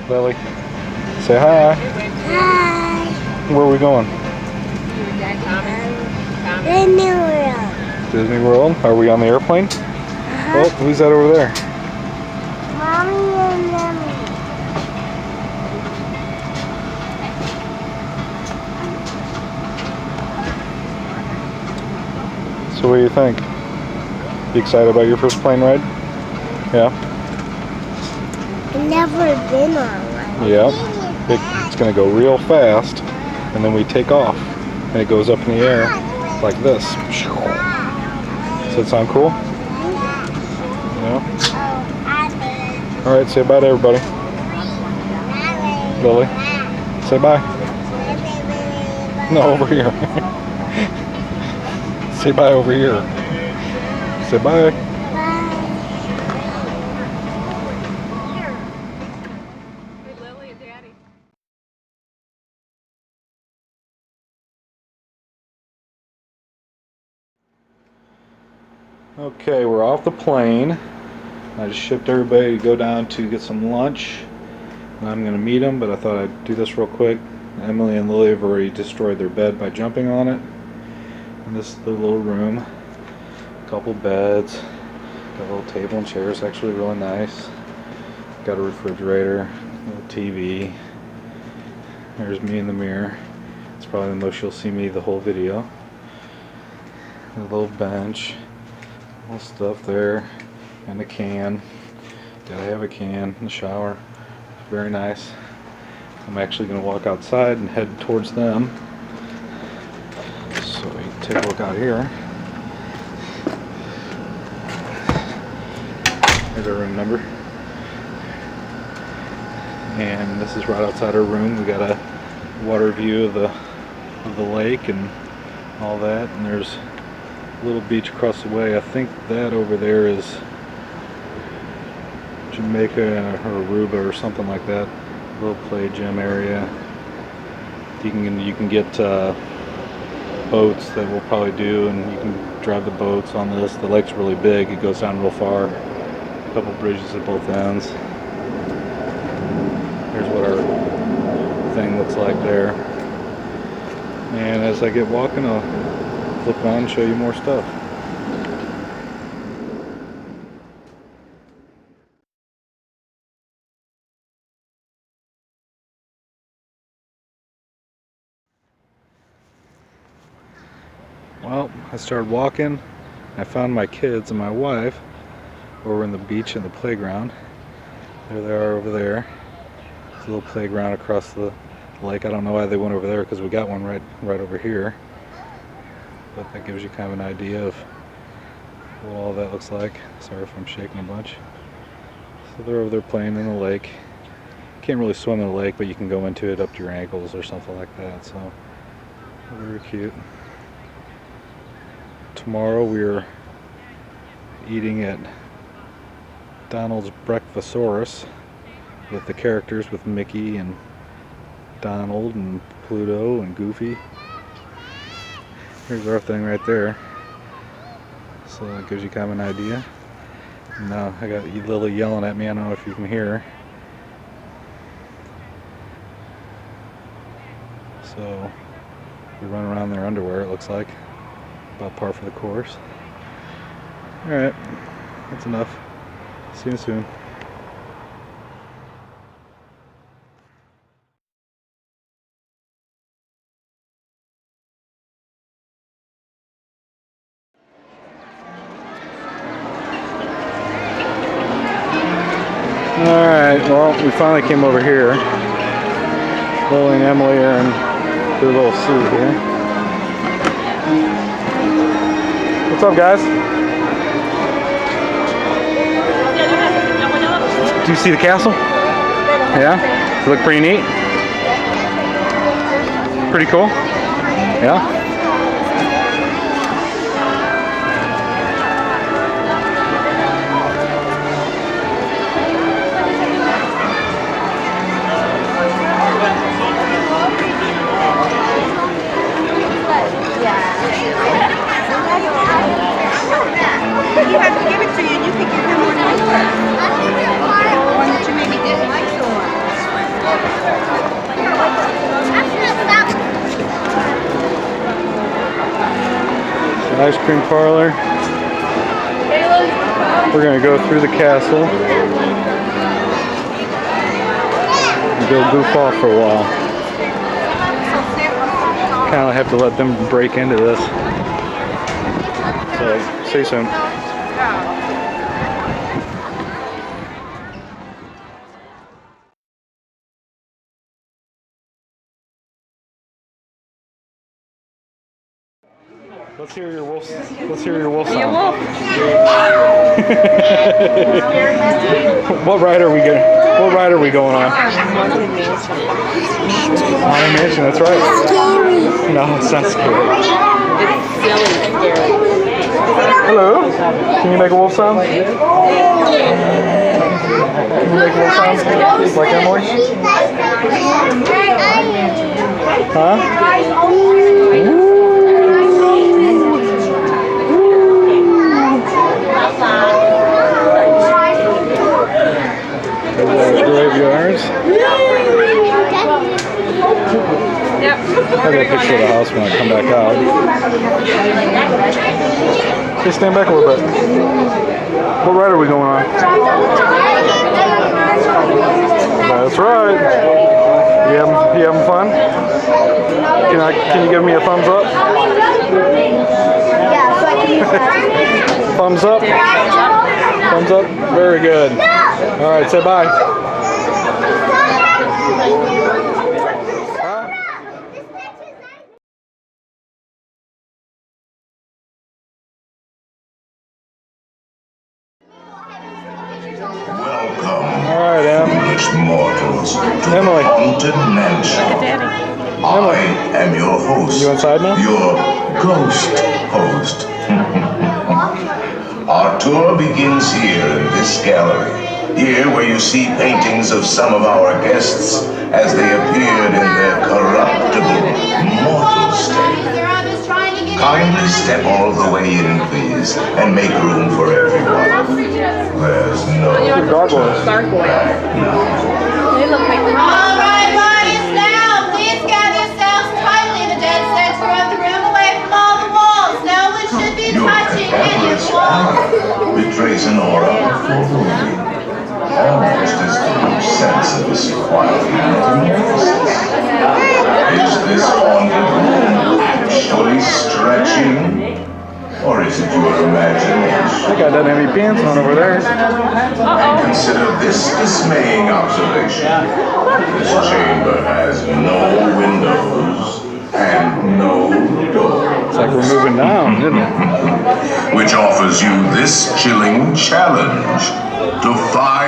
Lily, say hi. Hi. Where are we going? Disney World. Disney World? Are we on the airplane? Oh, who's that over there? Mommy and Mommy. So what do you think? You excited about your first plane ride? Yeah? I've never been on one. Yeah. It's going to go real fast, and then we take off, and it goes up in the air like this. Does that sound cool? Yeah? Alright, say bye to everybody. Lily, say bye. No, over here. Say bye over here. Say bye. Lily and Daddy. Okay, we're off the plane. I just shipped everybody to go down to get some lunch. And I'm going to meet them, but I thought I'd do this real quick. Emily and Lily have already destroyed their bed by jumping on it. And this is the little room. A couple beds. Got a little table and chairs, actually really nice. Got a refrigerator, a little TV. There's me in the mirror. It's probably the most you'll see me the whole video. A little bench. Little stuff there, and a can. Gotta have a can in the shower. Very nice. I'm actually gonna walk outside and head towards them. So you can take a look out here. Here's our room number. And this is right outside our room. We got a water view of the lake and all that. And there's little beach across the way. I think that over there is Jamaica or Aruba or something like that. Little play gym area. You can get boats that we'll probably do, and you can drive the boats on this. The lake's really big. It goes down real far. A couple bridges at both ends. Here's what our thing looks like there. And as I get walking, I'll flip on and show you more stuff. Well, I started walking. I found my kids and my wife over in the beach and the playground. There they are over there. There's a little playground across the lake. I don't know why they went over there, because we got one right over here. But that gives you kind of an idea of what all that looks like. Sorry if I'm shaking a bunch. So they're over there playing in the lake. You can't really swim in the lake, but you can go into it up to your ankles or something like that. So very cute. Tomorrow we're eating at Donald's Breakfasaurus with the characters, with Mickey and Donald and Pluto and Goofy. Here's our thing right there. So that gives you kind of an idea. Now I got Lily yelling at me. I don't know if you can hear her. So we run around in their underwear, it looks like. About par for the course. Alright, that's enough. See you soon. Alright, well, we finally came over here. Lily and Emily are in their little suit here. What's up, guys? Do you see the castle? Yeah? Does it look pretty neat? Pretty cool? Yeah? You have to give it to you, and you can give him one that you maybe didn't like so much. ice cream parlor. We're gonna go through the castle and go goof off for a while. Kind of have to let them break into this. So, see you soon. Let's hear your wolf. Let's hear your wolf sound. What ride are we going? What ride are we going on? Haunted Mansion. That's right. Scary. No, it's not scary. It's silly scary. Hello. Can you make a wolf sound? Can you make a wolf sound? Like Emily? Huh? Graveyards. Yep. I got a picture of the house when I come back out. Just stand back a little bit. What ride are we going on? That's right. You having fun? Can you give me a thumbs up? Thumbs up? Thumbs up? Very good. All right, say bye. Welcome, All right, Em. foolish mortals, to Emily. the Haunted Mansion. I am your host. You inside now? Your ghost host. Our tour begins here in this gallery. Here where you see paintings of some of our guests as they appeared in their corruptible, mortal state. Kindly step all the way in, please, and make room for everyone. There's no Gargoyles. back now. They look like All right, audience, now please gather yourselves tightly in the dead center of the room, away from all the walls. No one should be Your touching any of cadaverous the walls. pallor betrays an aura of foreboding, almost as though you sense a disquieting metamorphosis. Is this haunted room actually stretching? Or is it your imagination? That guy doesn't have any pants on over there. Consider this dismaying observation. This chamber has no windows and no doors. It's like we're moving down, isn't it? Which offers you this chilling challenge to find